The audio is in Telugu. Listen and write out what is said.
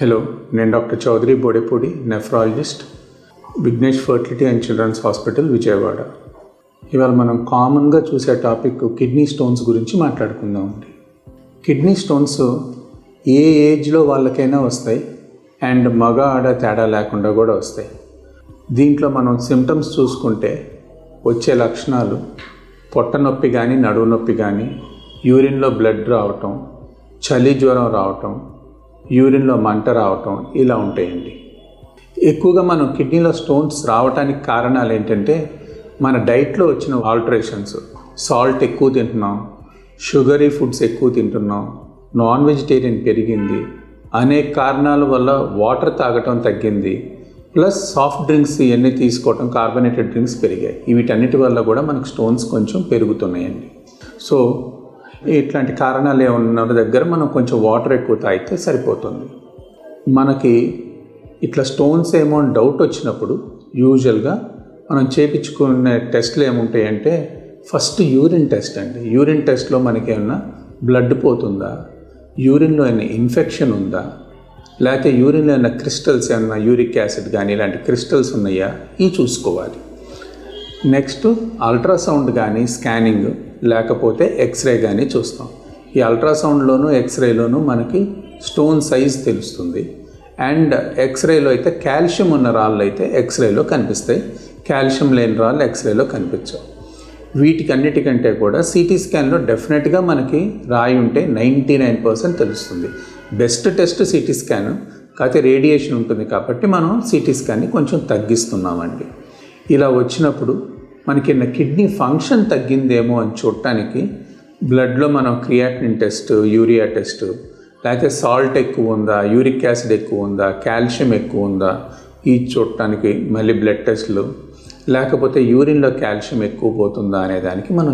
హలో, నేను doctor Chowdary Bodepudi, nephrologist, Vignesh fertility and children's hospital, Vijayawada. ఇవాళ మనం కామన్గా చూసే టాపిక్ కిడ్నీ స్టోన్స్ గురించి మాట్లాడుకుందామండి. కిడ్నీ స్టోన్స్ ఏ ఏజ్లో వాళ్ళకైనా వస్తాయి అండ్ మగ ఆడ తేడా లేకుండా కూడా వస్తాయి. దీంట్లో మనం సిమ్టమ్స్ చూసుకుంటే వచ్చే లక్షణాలు పొట్ట నొప్పి కానీ, నడువు నొప్పి కానీ, యూరిన్లో బ్లడ్ రావటం, చలి జ్వరం రావటం, యూరిన్లో మంట రావటం, ఇలా ఉంటాయండి. ఎక్కువగా మనం కిడ్నీలో స్టోన్స్ రావడానికి కారణాలు ఏంటంటే మన డైట్లో వచ్చిన ఆల్టరేషన్స్. సాల్ట్ ఎక్కువ తింటున్నాం, షుగరీ ఫుడ్స్ ఎక్కువ తింటున్నాం, నాన్ వెజిటేరియన్ పెరిగింది, అనేక కారణాల వల్ల వాటర్ తాగటం తగ్గింది, ప్లస్ సాఫ్ట్ డ్రింక్స్ ఇవన్నీ తీసుకోవటం, కార్బోనేటెడ్ డ్రింక్స్ పెరిగాయి. వీటన్నిటి వల్ల కూడా మనకు స్టోన్స్ కొంచెం పెరుగుతున్నాయండి. సో ఇట్లాంటి కారణాలు ఏమన్న దగ్గర మనం కొంచెం వాటర్ ఎక్కువ తాగితే సరిపోతుంది. మనకి ఇట్లా స్టోన్స్ ఏమో అని డౌట్ వచ్చినప్పుడు యూజువల్గా మనం చేయించుకునే టెస్ట్లు ఏముంటాయంటే ఫస్ట్ యూరిన్ టెస్ట్ అండి. యూరిన్ టెస్ట్లో మనకి ఏమన్నా బ్లడ్ పోతుందా, యూరిన్లో ఏమైనా ఇన్ఫెక్షన్ ఉందా, లేకపోతే యూరిన్లో ఏమైనా క్రిస్టల్స్ ఏమన్నా యూరిక్ యాసిడ్ కానీ ఇలాంటి క్రిస్టల్స్ ఉన్నాయా, ఇవి చూసుకోవాలి. నెక్స్ట్ అల్ట్రాసౌండ్ కానీ, స్కానింగ్, లేకపోతే ఎక్స్రే కానీ చూస్తాం. ఈ అల్ట్రాసౌండ్లోను ఎక్స్రేలోను మనకి స్టోన్ సైజ్ తెలుస్తుంది. అండ్ ఎక్స్రేలో అయితే కాల్షియం ఉన్న రాళ్ళు అయితే ఎక్స్రేలో కనిపిస్తాయి, కాల్షియం లేని రాళ్ళు ఎక్స్రేలో కనిపించవు. వీటికన్నిటికంటే కూడా సిటీ స్కాన్లో డెఫినెట్గా మనకి రాయి ఉంటే 99% తెలుస్తుంది. బెస్ట్ టెస్ట్ సిటీ స్కాన్, కాకపోతే రేడియేషన్ ఉంటుంది కాబట్టి మనం సిటీ స్కాన్ని కొంచెం తగ్గిస్తున్నామండి. ఇలా వచ్చినప్పుడు మనకి కిడ్నీ ఫంక్షన్ తగ్గిందేమో అని చూడటానికి బ్లడ్లో మనం క్రియాటినిన్ టెస్ట్, యూరియా టెస్ట్, లేకపోతే సాల్ట్ ఎక్కువ ఉందా, యూరిక్ యాసిడ్ ఎక్కువ ఉందా, కాల్షియం ఎక్కువ ఉందా, ఈ చూడటానికి మళ్ళీ బ్లడ్ టెస్ట్లు, లేకపోతే యూరిన్లో కాల్షియం ఎక్కువ పోతుందా అనే దానికి మనం